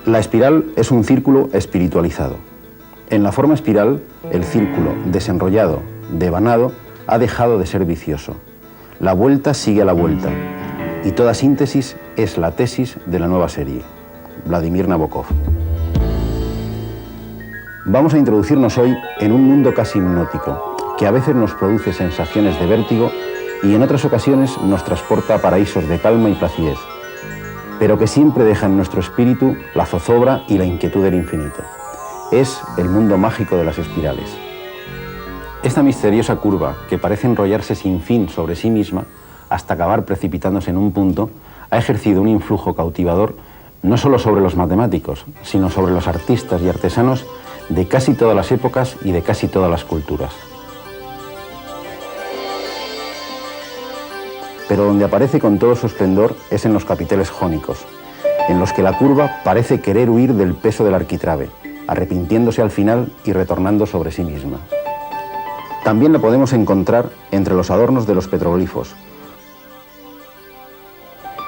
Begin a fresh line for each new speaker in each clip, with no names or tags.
La espiral es un círculo espiritualizado. En la forma espiral, el círculo desenrollado, devanado, ha dejado de ser vicioso. La vuelta sigue a la vuelta, y toda síntesis es la tesis de la nueva serie. Vladimir Nabokov. Vamos a introducirnos hoy en un mundo casi hipnótico, que a veces nos produce sensaciones de vértigo y en otras ocasiones nos transporta a paraísos de calma y placidez, pero que siempre deja en nuestro espíritu la zozobra y la inquietud del infinito. Es el mundo mágico de las espirales. Esta misteriosa curva, que parece enrollarse sin fin sobre sí misma hasta acabar precipitándose en un punto, ha ejercido un influjo cautivador no solo sobre los matemáticos, sino sobre los artistas y artesanos de casi todas las épocas y de casi todas las culturas. Pero donde aparece con todo su esplendor es en los capiteles jónicos, en los que la curva parece querer huir del peso del arquitrabe, arrepintiéndose al final y retornando sobre sí misma. También la podemos encontrar entre los adornos de los petroglifos.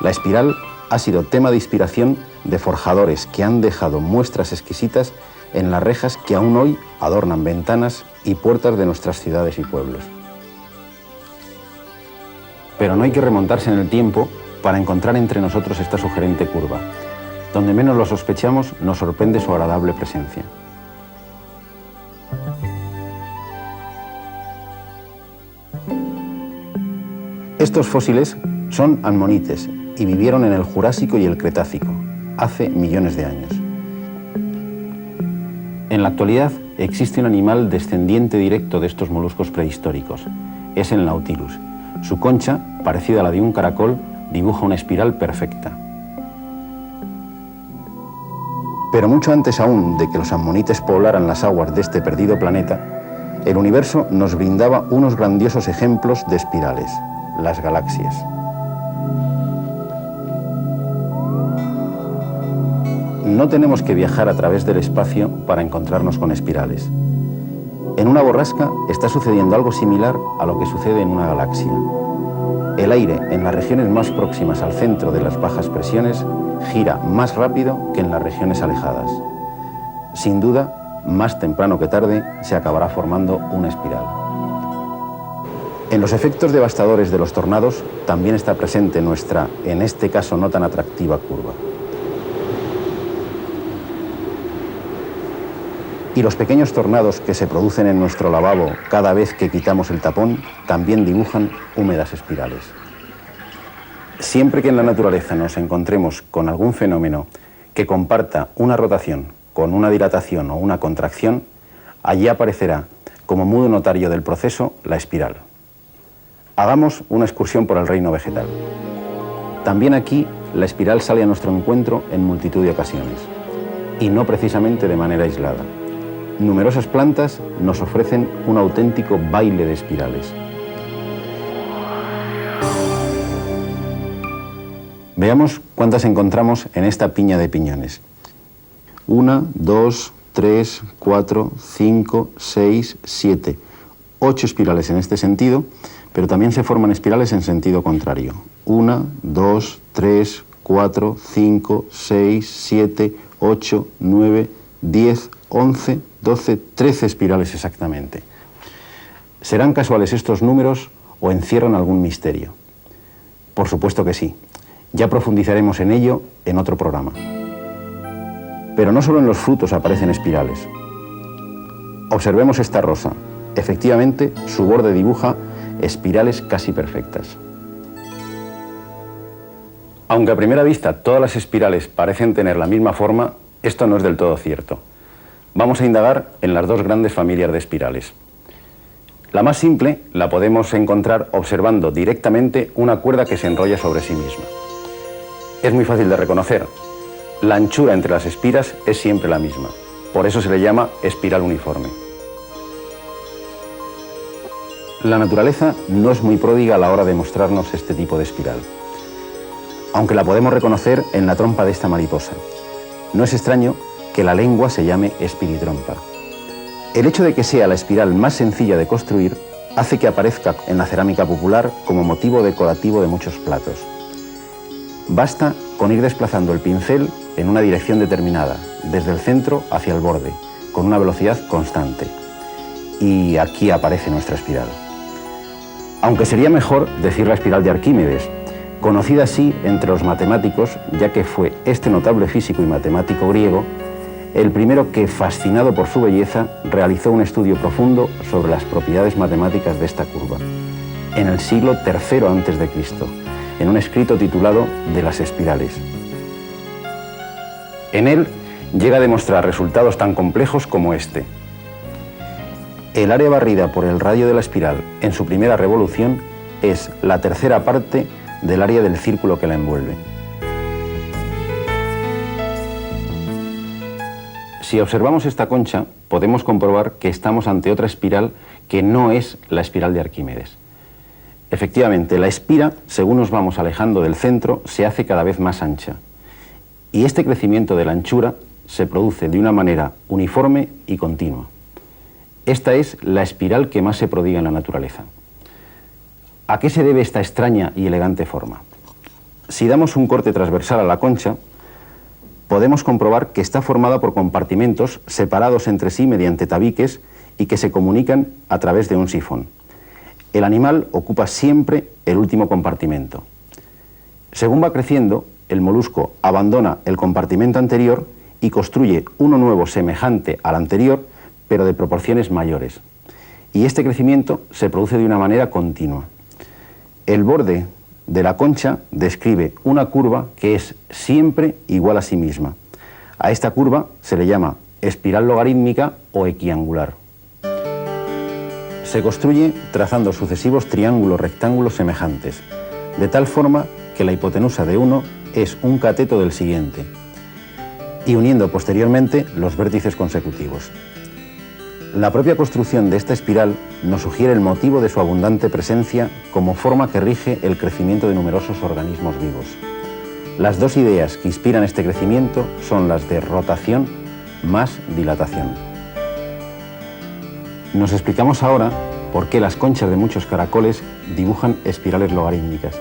La espiral ha sido tema de inspiración de forjadores que han dejado muestras exquisitas en las rejas que aún hoy adornan ventanas y puertas de nuestras ciudades y pueblos. Pero no hay que remontarse en el tiempo para encontrar entre nosotros esta sugerente curva. Donde menos lo sospechamos, nos sorprende su agradable presencia. Estos fósiles son ammonites y vivieron en el Jurásico y el Cretácico, hace millones de años. En la actualidad existe un animal descendiente directo de estos moluscos prehistóricos. Es el Nautilus. Su concha, parecida a la de un caracol, dibuja una espiral perfecta. Pero mucho antes aún de que los ammonites poblaran las aguas de este perdido planeta, el universo nos brindaba unos grandiosos ejemplos de espirales, las galaxias. No tenemos que viajar a través del espacio para encontrarnos con espirales. En una borrasca está sucediendo algo similar a lo que sucede en una galaxia. El aire en las regiones más próximas al centro de las bajas presiones gira más rápido que en las regiones alejadas. Sin duda, más temprano que tarde, se acabará formando una espiral. En los efectos devastadores de los tornados también está presente nuestra, en este caso no tan atractiva, curva. Y los pequeños tornados que se producen en nuestro lavabo cada vez que quitamos el tapón también dibujan húmedas espirales. Siempre que en la naturaleza nos encontremos con algún fenómeno que comparta una rotación con una dilatación o una contracción, allí aparecerá, como mudo notario del proceso, la espiral. Hagamos una excursión por el reino vegetal. También aquí la espiral sale a nuestro encuentro en multitud de ocasiones, y no precisamente de manera aislada. Numerosas plantas nos ofrecen un auténtico baile de espirales. Veamos cuántas encontramos en esta piña de piñones. 1, 2, 3, 4, 5, 6, 7, 8 espirales en este sentido, pero también se forman espirales en sentido contrario. 1, 2, 3, 4, 5, 6, 7, 8, 9, 10, 11, 12, 13 espirales exactamente. ¿Serán casuales estos números o encierran algún misterio? Por supuesto que sí. Ya profundizaremos en ello en otro programa. Pero no solo en los frutos aparecen espirales. Observemos esta rosa. Efectivamente, su borde dibuja espirales casi perfectas. Aunque a primera vista todas las espirales parecen tener la misma forma, esto no es del todo cierto. Vamos a indagar en las dos grandes familias de espirales. La más simple la podemos encontrar observando directamente una cuerda que se enrolla sobre sí misma. Es muy fácil de reconocer. La anchura entre las espiras es siempre la misma. Por eso se le llama espiral uniforme. La naturaleza no es muy pródiga a la hora de mostrarnos este tipo de espiral, aunque la podemos reconocer en la trompa de esta mariposa. No es extraño que la lengua se llame espiritrompa. El hecho de que sea la espiral más sencilla de construir hace que aparezca en la cerámica popular como motivo decorativo de muchos platos. Basta con ir desplazando el pincel en una dirección determinada, desde el centro hacia el borde, con una velocidad constante. Y aquí aparece nuestra espiral. Aunque sería mejor decir la espiral de Arquímedes, conocida así entre los matemáticos, ya que fue este notable físico y matemático griego el primero que, fascinado por su belleza, realizó un estudio profundo sobre las propiedades matemáticas de esta curva, en el siglo III a.C., en un escrito titulado De las espirales. En él llega a demostrar resultados tan complejos como este. El área barrida por el radio de la espiral en su primera revolución es la tercera parte del área del círculo que la envuelve. Si observamos esta concha, podemos comprobar que estamos ante otra espiral que no es la espiral de Arquímedes. Efectivamente, la espira, según nos vamos alejando del centro, se hace cada vez más ancha. Y este crecimiento de la anchura se produce de una manera uniforme y continua. Esta es la espiral que más se prodiga en la naturaleza. ¿A qué se debe esta extraña y elegante forma? Si damos un corte transversal a la concha, podemos comprobar que está formada por compartimentos separados entre sí mediante tabiques y que se comunican a través de un sifón. El animal ocupa siempre el último compartimento. Según va creciendo, el molusco abandona el compartimento anterior y construye uno nuevo semejante al anterior, pero de proporciones mayores. Y este crecimiento se produce de una manera continua. El borde de la concha describe una curva que es siempre igual a sí misma. A esta curva se le llama espiral logarítmica o equiangular. Se construye trazando sucesivos triángulos rectángulos semejantes, de tal forma que la hipotenusa de uno es un cateto del siguiente, y uniendo posteriormente los vértices consecutivos. La propia construcción de esta espiral nos sugiere el motivo de su abundante presencia como forma que rige el crecimiento de numerosos organismos vivos. Las dos ideas que inspiran este crecimiento son las de rotación más dilatación. Nos explicamos ahora por qué las conchas de muchos caracoles dibujan espirales logarítmicas.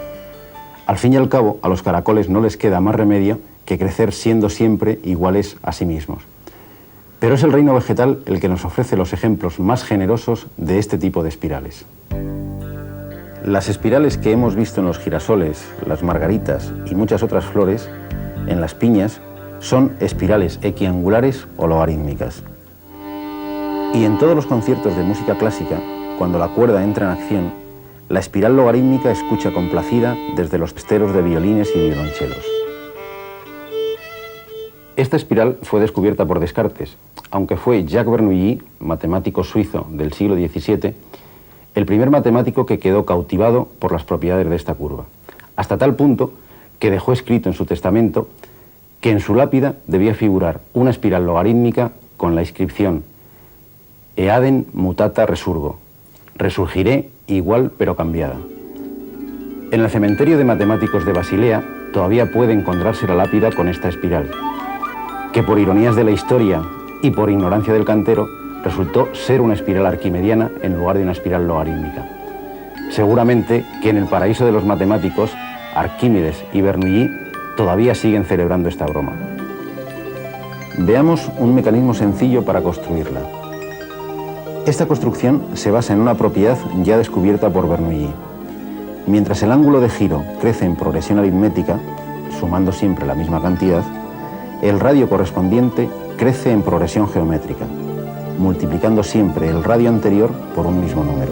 Al fin y al cabo, a los caracoles no les queda más remedio que crecer siendo siempre iguales a sí mismos. Pero es el reino vegetal el que nos ofrece los ejemplos más generosos de este tipo de espirales. Las espirales que hemos visto en los girasoles, las margaritas y muchas otras flores, en las piñas, son espirales equiangulares o logarítmicas. Y en todos los conciertos de música clásica, cuando la cuerda entra en acción, la espiral logarítmica escucha complacida desde los esteros de violines y violonchelos. Esta espiral fue descubierta por Descartes, aunque fue Jacques Bernoulli, matemático suizo del siglo XVII, el primer matemático que quedó cautivado por las propiedades de esta curva, hasta tal punto que dejó escrito en su testamento que en su lápida debía figurar una espiral logarítmica con la inscripción Eadem mutata resurgo, resurgiré igual pero cambiada. En el cementerio de matemáticos de Basilea todavía puede encontrarse la lápida con esta espiral, que por ironías de la historia y por ignorancia del cantero resultó ser una espiral arquimediana en lugar de una espiral logarítmica. Seguramente que en el paraíso de los matemáticos, Arquímedes y Bernoulli todavía siguen celebrando esta broma. Veamos un mecanismo sencillo para construirla. Esta construcción se basa en una propiedad ya descubierta por Bernoulli. Mientras el ángulo de giro crece en progresión aritmética, sumando siempre la misma cantidad, el radio correspondiente crece en progresión geométrica, multiplicando siempre el radio anterior por un mismo número.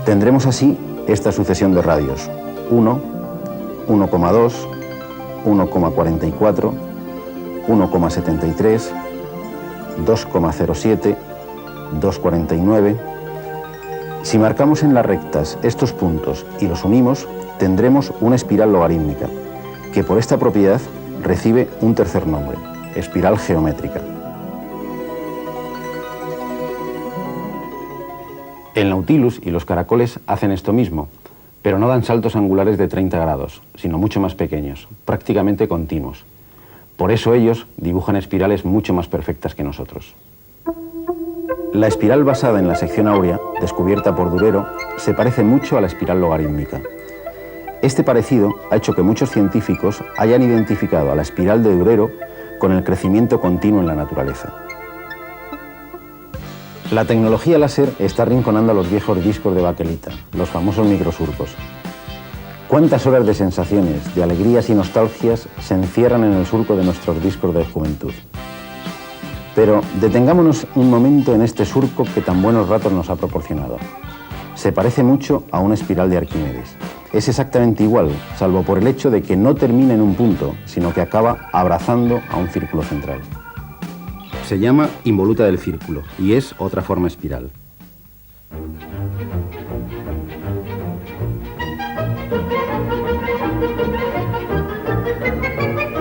Tendremos así esta sucesión de radios: 1, 1,2, 1,44, 1,73, 2,07, 2,49. Si marcamos en las rectas estos puntos y los unimos, tendremos una espiral logarítmica, que por esta propiedad recibe un tercer nombre: espiral geométrica. El Nautilus y los caracoles hacen esto mismo, pero no dan saltos angulares de 30 grados, sino mucho más pequeños, prácticamente continuos. Por eso ellos dibujan espirales mucho más perfectas que nosotros. La espiral basada en la sección áurea, descubierta por Durero, se parece mucho a la espiral logarítmica. Este parecido ha hecho que muchos científicos hayan identificado a la espiral de Durero con el crecimiento continuo en la naturaleza. La tecnología láser está arrinconando a los viejos discos de baquelita, los famosos microsurcos. ¿Cuántas horas de sensaciones, de alegrías y nostalgias se encierran en el surco de nuestros discos de juventud? Pero detengámonos un momento en este surco que tan buenos ratos nos ha proporcionado. Se parece mucho a una espiral de Arquímedes. Es exactamente igual, salvo por el hecho de que no termina en un punto, sino que acaba abrazando a un círculo central. Se llama involuta del círculo y es otra forma espiral.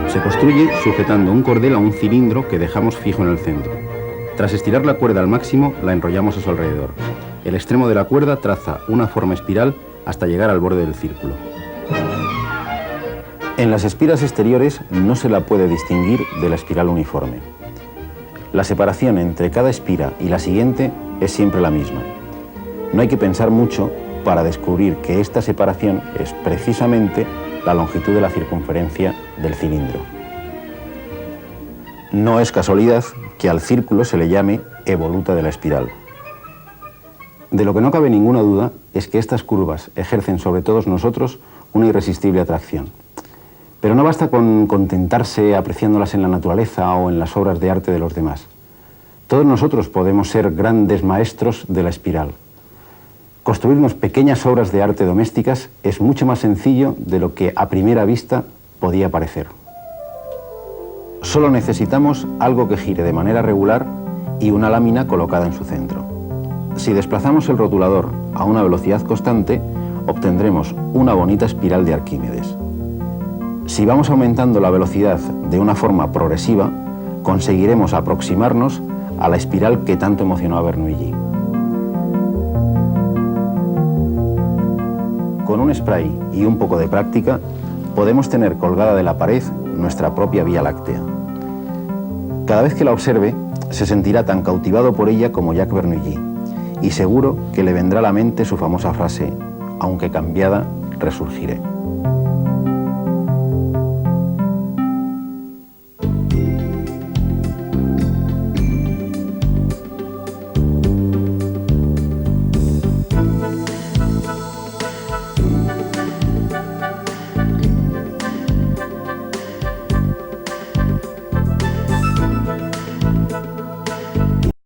Se construye sujetando un cordel a un cilindro que dejamos fijo en el centro. Tras estirar la cuerda al máximo, la enrollamos a su alrededor. El extremo de la cuerda traza una forma espiral hasta llegar al borde del círculo. En las espiras exteriores no se la puede distinguir de la espiral uniforme. La separación entre cada espira y la siguiente es siempre la misma. No hay que pensar mucho para descubrir que esta separación es precisamente la longitud de la circunferencia del cilindro. No es casualidad que al círculo se le llame evoluta de la espiral. De lo que no cabe ninguna duda es que estas curvas ejercen sobre todos nosotros una irresistible atracción. Pero no basta con contentarse apreciándolas en la naturaleza o en las obras de arte de los demás. Todos nosotros podemos ser grandes maestros de la espiral. Construirnos pequeñas obras de arte domésticas es mucho más sencillo de lo que a primera vista podía parecer. Solo necesitamos algo que gire de manera regular y una lámina colocada en su centro. Si desplazamos el rotulador a una velocidad constante, obtendremos una bonita espiral de Arquímedes. Si vamos aumentando la velocidad de una forma progresiva, conseguiremos aproximarnos a la espiral que tanto emocionó a Bernoulli. Con un spray y un poco de práctica, podemos tener colgada de la pared nuestra propia Vía Láctea. Cada vez que la observe, se sentirá tan cautivado por ella como Jacques Bernoulli, y seguro que le vendrá a la mente su famosa frase: aunque cambiada, resurgiré.